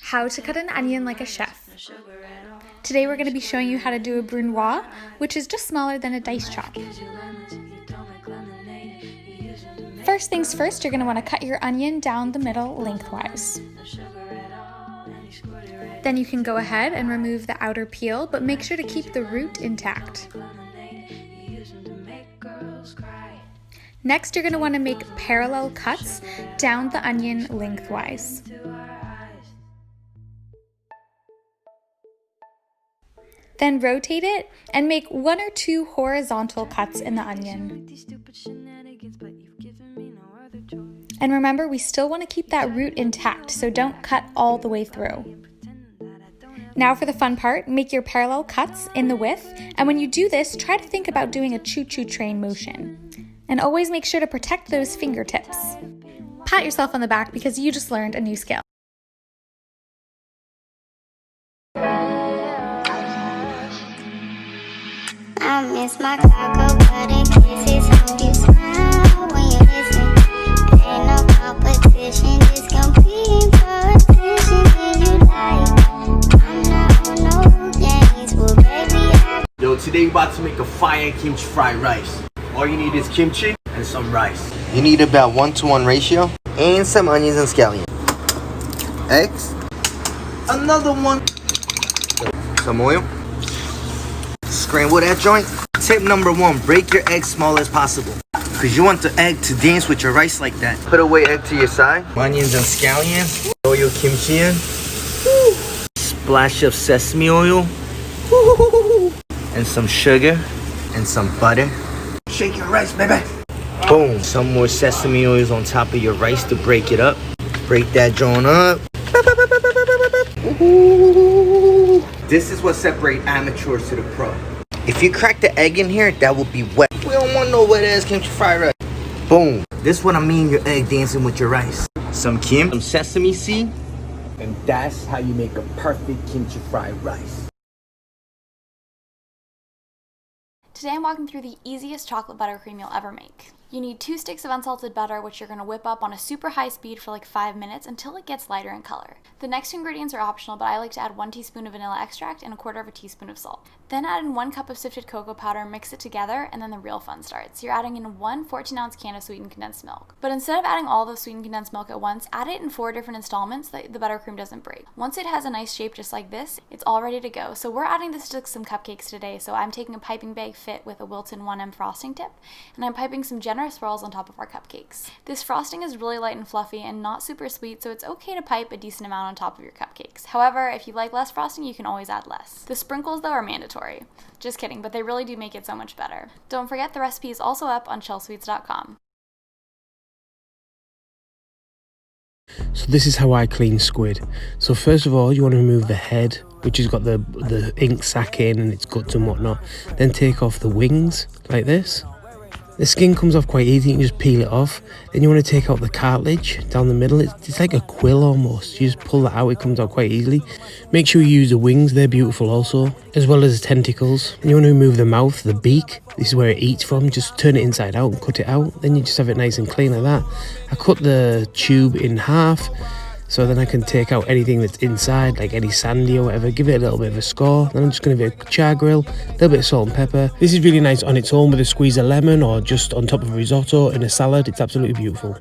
How to cut an onion like a chef. Today we're going to be showing you how to do a brunoise, which is just smaller than a dice chop. First things first, you're going to want to cut your onion down the middle lengthwise. Then you can go ahead and remove the outer peel, but make sure to keep the root intact. Next, you're going to want to make parallel cuts down the onion lengthwise. Then rotate it and make 1 or 2 horizontal cuts in the onion. And remember, we still want to keep that root intact, so don't cut all the way through. Now for the fun part, make your parallel cuts in the width, and when you do this, try to think about doing a choo-choo train motion. And always make sure to protect those fingertips. Pat yourself on the back because you just learned a new skill. I miss my taco butter kisses. Hope you smile when you listen. Ain't no competition, just competing for attention. And you like, I'm not on no games. Well, baby, Yo, today we about to make a fire kimchi fried rice. All you need is kimchi and some rice. You need about 1-to-1 ratio and some onions and scallions. Eggs. Another one. Some oil. Scramble that joint. Tip number 1, break your egg small as possible. Because you want the egg to dance with your rice like that. Put away egg to your side. Onions and scallions. Throw your kimchi in. Splash of sesame oil. And some sugar. And some butter. Shake your rice, baby. Boom. Some more sesame oils on top of your rice to break it up. Break that joint up. This is what separates amateurs to the pro. If you crack the egg in here, that will be wet. We don't want no wet ass kimchi fried rice. Boom. This is what I mean, your egg dancing with your rice. Some sesame seed. And that's how you make a perfect kimchi fried rice. Today I'm walking through the easiest chocolate buttercream you'll ever make. You need 2 sticks of unsalted butter, which you're going to whip up on a super high speed for like 5 minutes until it gets lighter in color. The next 2 ingredients are optional, but I like to add 1 teaspoon of vanilla extract and 1/4 teaspoon of salt. Then add in 1 cup of sifted cocoa powder, mix it together, and then the real fun starts. You're adding in 1 14-ounce can of sweetened condensed milk. But instead of adding all the sweetened condensed milk at once, add it in 4 different installments so that the buttercream doesn't break. Once it has a nice shape just like this, it's all ready to go. So we're adding this to some cupcakes today. So I'm taking a piping bag fit with a Wilton 1M frosting tip, and I'm piping some generous swirls on top of our cupcakes. This frosting is really light and fluffy and not super sweet, so it's okay to pipe a decent amount on top of your cupcakes. However, if you like less frosting, you can always add less. The sprinkles, though, are mandatory. Just kidding, but they really do make it so much better. Don't forget, the recipe is also up on shellsweets.com. So this is how I clean squid. So first of all, you want to remove the head, which has got the ink sac in and its guts and whatnot. Then take off the wings like this. The skin comes off quite easy, you can just peel it off. Then you want to take out the cartilage down the middle. It's like a quill almost. You just pull that out, it comes out quite easily. Make sure you use the wings, they're beautiful also, as well as the tentacles. And you want to remove the mouth, the beak. This is where it eats from. Just turn it inside out and cut it out. Then you just have it nice and clean like that. I cut the tube in half, so then I can take out anything that's inside, like any sandy or whatever, give it a little bit of a score. Then I'm just going to give it a char grill, a little bit of salt and pepper. This is really nice on its own with a squeeze of lemon or just on top of a risotto in a salad. It's absolutely beautiful.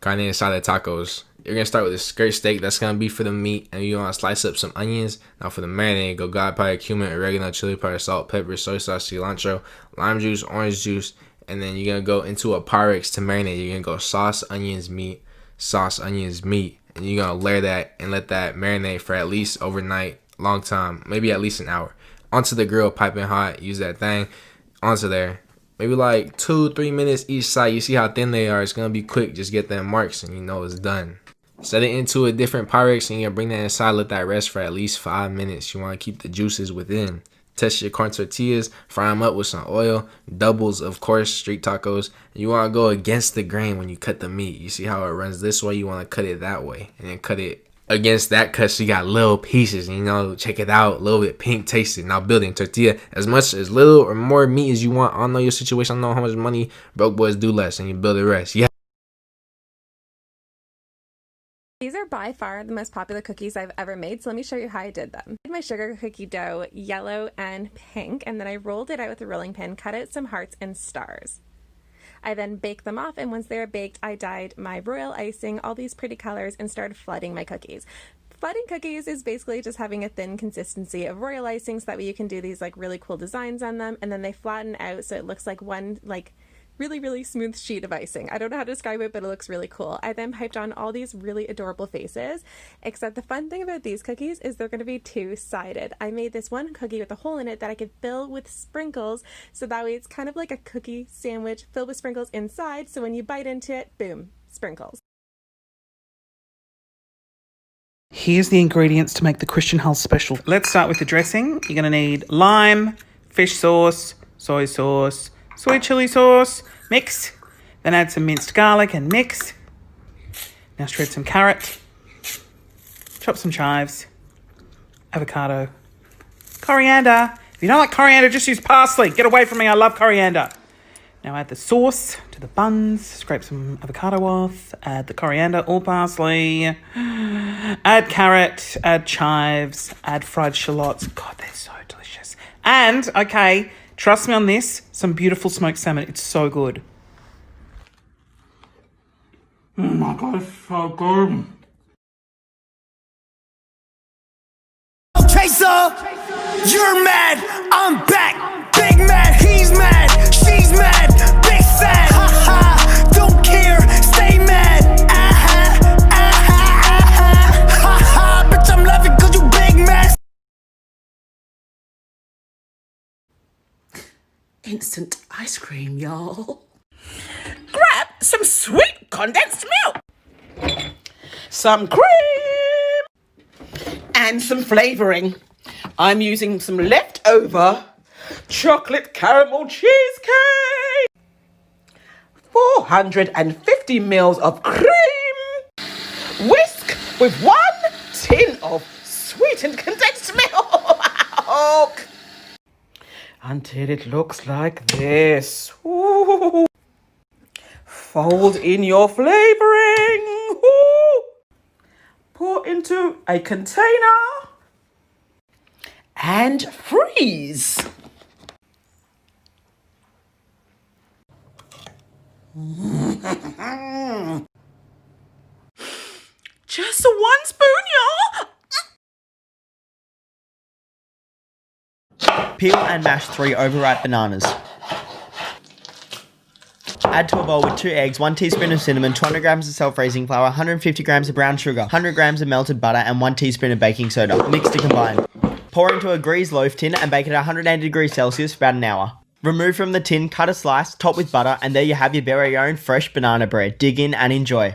Carne asada tacos. You're gonna start with a skirt steak. That's gonna be for the meat, and you wanna slice up some onions. Now for the marinade, go garlic powder, cumin, oregano, chili powder, salt, pepper, soy sauce, cilantro, lime juice, orange juice, and then you're gonna go into a Pyrex to marinate. You're gonna go sauce, onions, meat, and you're gonna layer that and let that marinate for at least overnight, long time, maybe at least an hour. Onto the grill, piping hot. Use that thing onto there. Maybe like 2-3 minutes each side. You see how thin they are. It's gonna be quick. Just get them marks and you know it's done. Set it into a different Pyrex and you're gonna bring that inside. Let that rest for at least 5 minutes. You wanna keep the juices within. Test your corn tortillas. Fry them up with some oil. Doubles, of course, street tacos. You wanna go against the grain when you cut the meat. You see how it runs this way? You wanna cut it that way. And then cut it against that cut, so you got little pieces, you know, check it out, a little bit pink tasted. Now building tortilla, as little or more meat as you want. I don't know your situation, I don't know how much money, broke boys do less, and you build the rest. Yeah. These are by far the most popular cookies I've ever made, so let me show you how I did them. I made my sugar cookie dough yellow and pink, and then I rolled it out with a rolling pin, cut out some hearts and stars. I then baked them off, and once they were baked, I dyed my royal icing, all these pretty colors, and started flooding my cookies. Flooding cookies is basically just having a thin consistency of royal icing so that way you can do these like really cool designs on them, and then they flatten out so it looks like one like really, really smooth sheet of icing. I don't know how to describe it, but it looks really cool. I then piped on all these really adorable faces, except the fun thing about these cookies is they're going to be two-sided. I made this one cookie with a hole in it that I could fill with sprinkles, so that way it's kind of like a cookie sandwich filled with sprinkles inside, so when you bite into it, boom, sprinkles. Here's the ingredients to make the Christian Hull special. Let's start with the dressing. You're going to need lime, fish sauce, soy sauce, sweet chili sauce, mix. Then add some minced garlic and mix. Now shred some carrot, chop some chives, avocado, coriander. If you don't like coriander, just use parsley. Get away from me, I love coriander. Now add the sauce to the buns, scrape some avocado off, add the coriander or parsley, add carrot, add chives, add fried shallots. God, they're so delicious. And, okay, trust me on this, some beautiful smoked salmon. It's so good. Oh my God, it's so good. Chaser, you're mad, I'm back. Big mad, he's mad, she's mad, big sad. Ha ha, don't care, stay mad. Ha ha, bitch, I'm laughing cause you big mad. Instant ice cream, y'all. Grab some sweet condensed milk, some cream, and some flavouring. I'm using some leftover chocolate caramel cheesecake, 450 mils of cream, whisk with 1 tin of sweetened condensed milk until it looks like this. Ooh. Fold in your flavouring. Ooh. Pour into a container and freeze. Just 1 spoon, y'all. Peel and mash 3 overripe bananas. Add to a bowl with 2 eggs, 1 teaspoon of cinnamon, 200 grams of self-raising flour, 150 grams of brown sugar, 100 grams of melted butter, and 1 teaspoon of baking soda. Mix to combine. Pour into a greased loaf tin and bake at 180 degrees Celsius for about an hour. Remove from the tin, cut a slice, top with butter, and there you have your very own fresh banana bread. Dig in and enjoy.